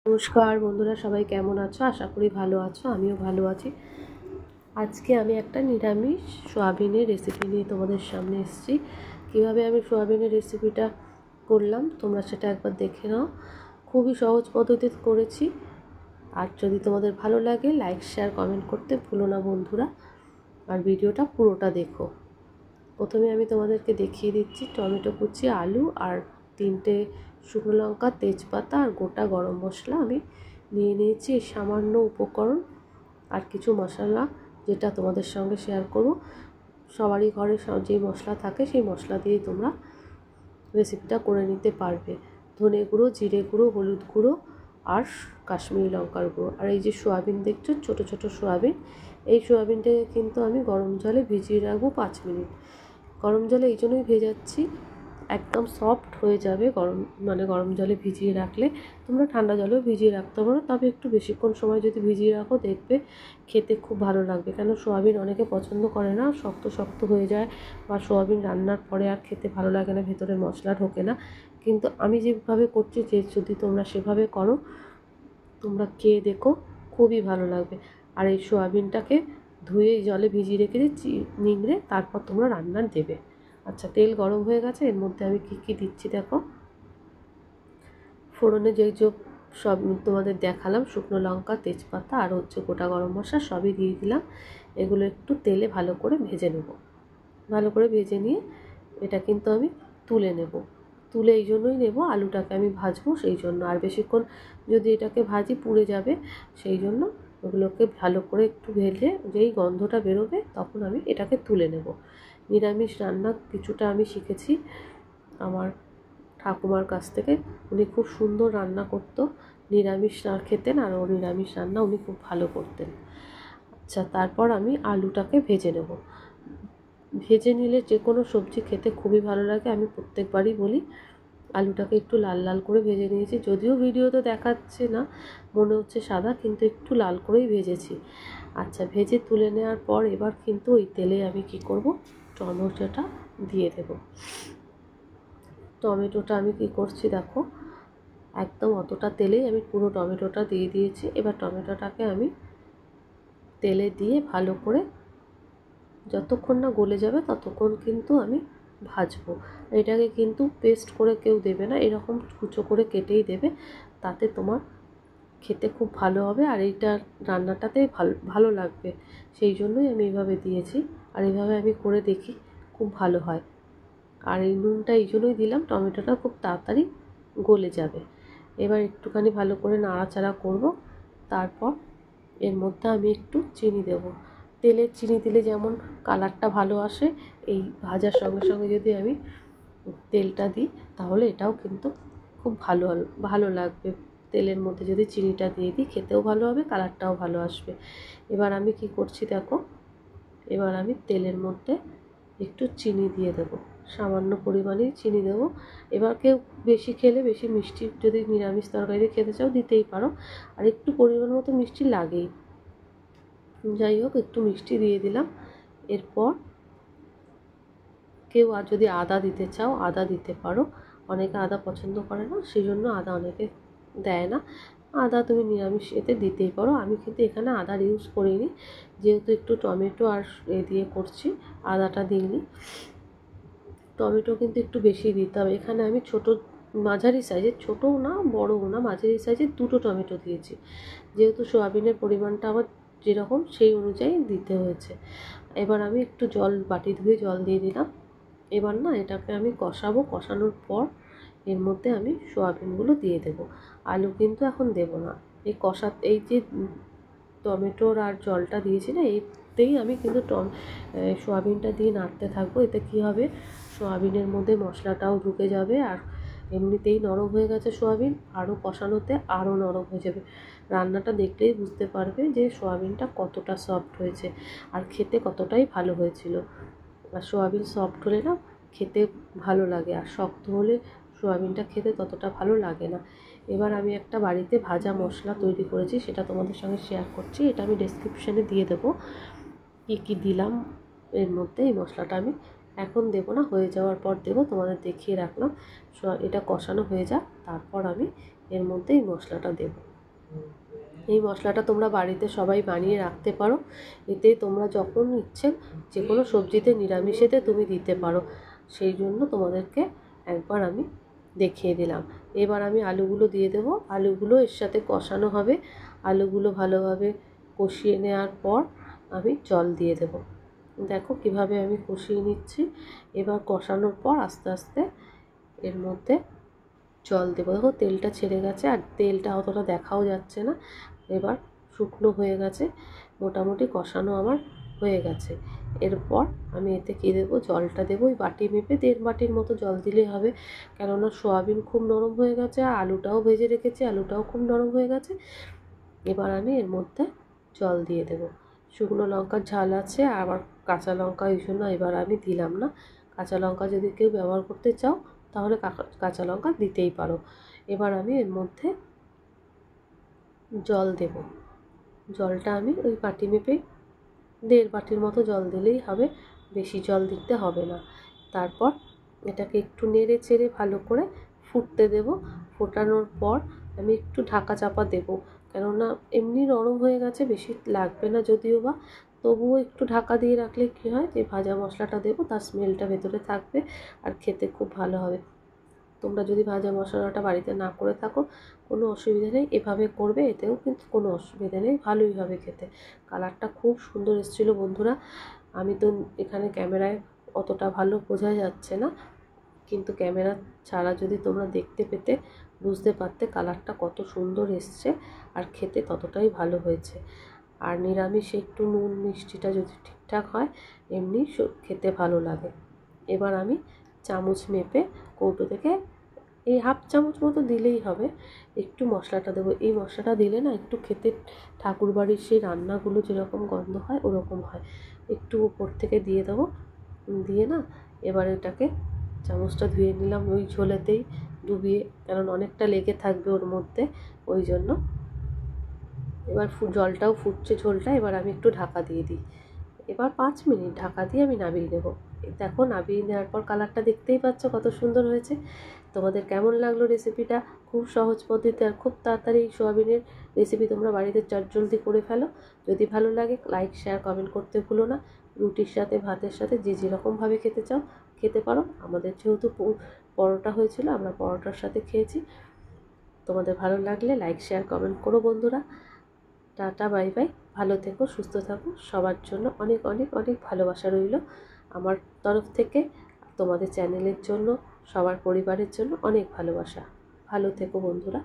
নমস্কার বন্ধুরা, সবাই কেমন আছো? আশা করি ভালো আছো, আমিও ভালো আছি। আজকে আমি একটা নিরামিষ সোয়াবিনের রেসিপি নিয়ে তোমাদের সামনে এসেছি। কিভাবে আমি সোয়াবিনের রেসিপিটা করলাম তোমরা সেটা একবার দেখে নাও। খুবই সহজ পদ্ধতিতে করেছি। আর যদি তোমাদের ভালো লাগে লাইক শেয়ার কমেন্ট করতে ভুলো না বন্ধুরা, আর ভিডিওটা পুরোটা দেখো। প্রথমে আমি তোমাদেরকে দেখিয়ে দিচ্ছি টমেটো কুচি, আলু আর 3টে শুকনো লঙ্কা, তেজপাতা আর গোটা গরম মশলা আমি নিয়ে নিয়েছি। এই সামান্য উপকরণ আর কিছু মশলা যেটা তোমাদের সঙ্গে শেয়ার করব। সবারই ঘরে যে মশলা থাকে সেই মশলা দিয়েই তোমরা রেসিপিটা করে নিতে পারবে। ধনে গুঁড়ো, জিরে গুঁড়ো, হলুদ গুঁড়ো আর কাশ্মীরি লঙ্কার গুঁড়ো। আর এই যে সোয়াবিন দেখছো, ছোট ছোট সোয়াবিন, এই সোয়াবিনটাকে কিন্তু আমি গরম জলে ভিজিয়ে রাখবো 5 মিনিট। গরম জলে এই জন্যই ভেজাচ্ছি, একদম সফট হয়ে যাবে গরম জলে ভিজিয়ে রাখলে। তোমরা ঠান্ডা জলেও ভিজিয়ে রাখতে পারো, তবে একটু বেশিক্ষণ সময় যদি ভিজিয়ে রাখো দেখবে খেতে খুব ভালো লাগবে। কেন সোয়াবিন অনেকে পছন্দ করে না, শক্ত শক্ত হয়ে যায়, বা সোয়াবিন রান্নার পরে আর খেতে ভালো লাগে না, ভেতরে মশলা ঢোকে না। কিন্তু আমি যেভাবে করছি, যদি তোমরা সেভাবে করো তোমরা খেয়ে দেখো, খুবই ভালো লাগবে। আর এই সোয়াবিনটাকে ধুয়ে জলে ভিজিয়ে রেখেছি নিংড়ে, তারপর তোমরা রান্নার দেবে। আচ্ছা, তেল গরম হয়ে গেছে, এর মধ্যে আমি কী দিচ্ছি দেখো। ফোড়নে যে সব তোমাদের দেখালাম, শুকনো লঙ্কা, তেজপাতা আর গোটা গরম মশলা সবই দিয়ে দিলাম। এগুলো একটু তেলে ভালো করে ভেজে নেব। ভালো করে ভেজে নিয়ে এটা কিন্তু আমি তুলে নেব। তুলে এই জন্যই নেব, আলুটাকে আমি ভাজবো সেই জন্য। আর বেশিক্ষণ যদি এটাকে ভাজি পুড়ে যাবে, সেই জন্য ওগুলোকে ভালো করে একটু ভেজে যেই গন্ধটা বেরোবে তখন আমি এটাকে তুলে নেব। নিরামিষ রান্না কিছুটা আমি শিখেছি আমার ঠাকুমার কাছ থেকে। উনি খুব সুন্দর রান্না করতো, নিরামিষ খেতেন, আর নিরামিষ রান্না উনি খুব ভালো করতেন। আচ্ছা, তারপর আমি আলুটাকে ভেজে নেব। ভেজে নিলে যে কোনো সবজি খেতে খুবই ভালো লাগে। আমি প্রত্যেকবারই বলি, আলুটাকে একটু লাল লাল করে ভেজে নিয়েছি। যদিও ভিডিওতে দেখাচ্ছে না, মনে হচ্ছে সাদা, কিন্তু একটু লাল করেই ভেজেছি। আচ্ছা, ভেজে তুলে নেওয়ার পর এবার কিন্তু ওই তেলে আমি কি করব, টমেটোটা দিয়ে দেব। টমেটোটা আমি কি করছি দেখো, একদম অতটা তেলেই আমি পুরো টমেটোটা দিয়ে দিয়েছি। এবার টমেটোটাকে আমি তেলে দিয়ে ভালো করে যতক্ষণ না গলে যাবে ততক্ষণ কিন্তু আমি ভাজবো। এটাকে কিন্তু পেস্ট করে কেউ দেবে না, এরকম কুচো করে কেটেই দেবে, তাতে তোমার খেতে খুব ভালো হবে। আর এইটা রান্নাটাতে ভালো লাগবে, সেই জন্যই আমি এইভাবে দিয়েছি। আর এইভাবে আমি করে দেখি, খুব ভালো হয়। আর এই নুনটা এই জন্যই দিলাম, টমেটোটা খুব তাড়াতাড়ি গলে যাবে। এবার একটুখানি ভালো করে নাড়াচাড়া করব। তারপর এর মধ্যে আমি একটু চিনি দেব। তেলে চিনি দিলে যেমন কালারটা ভালো আসে, এই ভাজার সঙ্গে সঙ্গে যদি আমি তেলটা দিই তাহলে এটাও কিন্তু খুব ভালো লাগবে। তেলের মধ্যে যদি চিনিটা দিয়ে দিই খেতেও ভালো হবে, কালারটাও ভালো আসবে। এবার আমি কি করছি দেখো, এবার আমি তেলের মধ্যে একটু চিনি দিয়ে দেবো, সামান্য পরিমাণেই চিনি দেবো। এবার কেউ বেশি খেলে, বেশি মিষ্টি যদি নিরামিষ তরকারি খেতে চাও দিতেই পারো, আর একটু পরিমাণ মতো মিষ্টি লাগেই। যাই হোক, একটু মিষ্টি দিয়ে দিলাম। এরপর কেউ আর যদি আদা দিতে চাও আদা দিতে পারো, অনেকে আদা পছন্দ করে না, সেই জন্য আদা অনেকে দেয় না। আদা তুমি নিরামিষ এতে দিতেই পারো, আমি কিন্তু এখানে আদার ইউজ করিনি, যেহেতু একটু টমেটো আর দিয়ে করছি, আদাটা দিইনি। টমেটো কিন্তু একটু বেশি দিতে হবে। এখানে আমি মাঝারি সাইজের, ছোটও না বড়ও না, মাঝারি সাইজের 2টো টমেটো দিয়েছি, যেহেতু সোয়াবিনের পরিমাণটা আমার যেরকম সেই অনুযায়ী দিতে হয়েছে। এবার আমি একটু বাটি ধুয়ে জল দিয়ে দিলাম। এবার এটাকে আমি কষাবো। কষানোর পর এর মধ্যে আমি সোয়াবিনগুলো দিয়ে দেব। আলু কিন্তু এখন দেব না। এই যে টমেটোর আর জলটা দিয়েছি না, এতেই আমি কিন্তু সোয়াবিনটা দিয়ে নাড়তে থাকবো। এতে কি হবে, সোয়াবিনের মধ্যে মশলাটাও ঢুকে যাবে, আর এমনিতেই নরম হয়ে গেছে সোয়াবিন, আরও কষানোতে আরও নরম হয়ে যাবে। রান্নাটা দেখলেই বুঝতে পারবে যে সোয়াবিনটা কতটা সফট হয়েছে আর খেতে কতটাই ভালো হয়েছিল। আর সোয়াবিন সফট হলে না খেতে ভালো লাগে, আর শক্ত হলে সোয়াবিনটা খেতে ততটা ভালো লাগে না। এবার আমি একটা বাড়িতে ভাজা মশলা তৈরি করেছি, সেটা তোমাদের সঙ্গে শেয়ার করছি। এটা আমি ডেসক্রিপশানে দিয়ে দেবো কী কী দিলাম এর মধ্যে। এই মশলাটা আমি এখন দেবো না, হয়ে যাওয়ার পর দেবো, তোমাদের দেখিয়ে রাখলাম। এটা কষানো হয়ে যাক, তারপর আমি এর মধ্যে এই মশলাটা দেবো। এই মশলাটা তোমরা বাড়িতে সবাই বানিয়ে রাখতে পারো। এতে তোমরা যখন ইচ্ছে যে কোনো সবজিতে নিরামিষেতে তুমি দিতে পারো, সেই জন্য তোমাদেরকে একবার আমি দেখিয়ে দিলাম। এবার আমি আলুগুলো দিয়ে দেবো। আলুগুলো এর সাথে কষানো হবে। আলুগুলো ভালোভাবে কষিয়ে নেওয়ার পর আমি জল দিয়ে দেবো। দেখো কিভাবে আমি কষিয়ে নিচ্ছি। এবার কষানোর পর আস্তে আস্তে এর মধ্যে জল দেবো। দেখো তেলটা ছেড়ে গেছে, আর তেলটা অতটা দেখাও যাচ্ছে না। এবার শুকনো হয়ে গেছে, মোটামুটি কষানো আমার হয়ে গেছে। এরপর আমি এতে কী দেবো, জলটা দেবো। ওই বাটি মেপে 1.5 বাটির মতো জল দিলেই হবে, কেননা সয়াবিন খুব নরম হয়ে গেছে, আর আলুটাও ভেজে রেখেছি, আলুটাও খুব নরম হয়ে গেছে। এবার আমি এর মধ্যে জল দিয়ে দেবো। শুকনো লঙ্কার ঝাল আছে, আবার কাঁচা লঙ্কা ওই জন্য এবার আমি দিলাম না। কাঁচা লঙ্কা যদি কেউ ব্যবহার করতে চাও তাহলে কাঁচা লঙ্কা দিতেই পারো। এবার আমি এর মধ্যে জল দেব। জলটা আমি ওই বাটি মেপে 1.5 বাটির মতো জল দিলেই হবে, বেশি জল দিতে হবে না। তারপর এটাকে একটু নেড়ে চেড়ে ভালো করে ফুটতে দেব। ফোটানোর পর আমি একটু ঢাকা চাপা দেব, কেননা এমনি নরম হয়ে গেছে, বেশি লাগবে না যদিও বা, তবুও একটু ঢাকা দিয়ে রাখলে কী হয়, যে ভাজা মশলাটা দেবো তার স্মেলটা ভেতরে থাকবে আর খেতে খুব ভালো হবে। তোমরা যদি ভাজা মশলাটা বাড়িতে না করে থাকো কোনো অসুবিধা নেই, এভাবে করবে, এতেও কিন্তু কোনো অসুবিধা নেই, ভালোই হবে খেতে। কালারটা খুব সুন্দর এসেছিলো বন্ধুরা। আমি তো এখানে ক্যামেরায় অতটা ভালো বোঝা যাচ্ছে না, কিন্তু ক্যামেরা ছাড়া যদি তোমরা দেখতে পেতে বুঝতে পারতে কালারটা কত সুন্দর এসছে, আর খেতে ততটাই ভালো হয়েছে। আর নিরামিষে একটু নুন মিষ্টিটা যদি ঠিকঠাক হয় এমনি খেতে ভালো লাগে। এবার আমি চামচ মেপে কৌটো থেকে এই 1/2 চামচ মতো দিলেই হবে, একটু মশলাটা দেবো। এই মশলাটা দিলে না একটু খেতে ঠাকুরবাড়ির সেই রান্নাগুলো যেরকম গন্ধ হয় ওরকম হয়। একটু উপর থেকে দিয়ে দেবো, দিয়ে না এবার এটাকে চামচটা ধুয়ে নিলাম ওই ঝোলেতেই ডুবিয়ে, কারণ অনেকটা লেগে থাকবে ওর মধ্যে, ওই জন্য। এবার জলটাও ফুটছে, ঝোলটা, এবার আমি একটু ঢাকা দিয়ে দিই। এবার 5 মিনিট ঢাকা দিয়ে আমি নামিয়ে নেব। দেখো নামিয়ে নেওয়ার পর কালারটা দেখতেই পাচ্ছ কত সুন্দর হয়েছে। তোমাদের কেমন লাগলো রেসিপিটা? খুব সহজ পদ্ধতি আর খুব তাড়াতাড়ি এই সোয়াবিনের রেসিপি তোমরা বাড়িতে চটজলদি করে ফেলো। যদি ভালো লাগে লাইক শেয়ার কমেন্ট করতে ভুলো না। রুটির সাথে ভাতের সাথে যে যেরকমভাবে খেতে চাও খেতে পারো। আমাদের যেহেতু পরোটা হয়েছিল আমরা পরোটার সাথে খেয়েছি। তোমাদের ভালো লাগলে লাইক শেয়ার কমেন্ট করো বন্ধুরা। টাটা বাই বাই, ভালো থেকো, সুস্থ থাকো। সবার জন্য অনেক অনেক অনেক ভালোবাসা রইল আমার তরফ থেকে। তোমাদের চ্যানেলের জন্য, সবার পরিবারের জন্য অনেক ভালোবাসা। ভালো থেকো বন্ধুরা।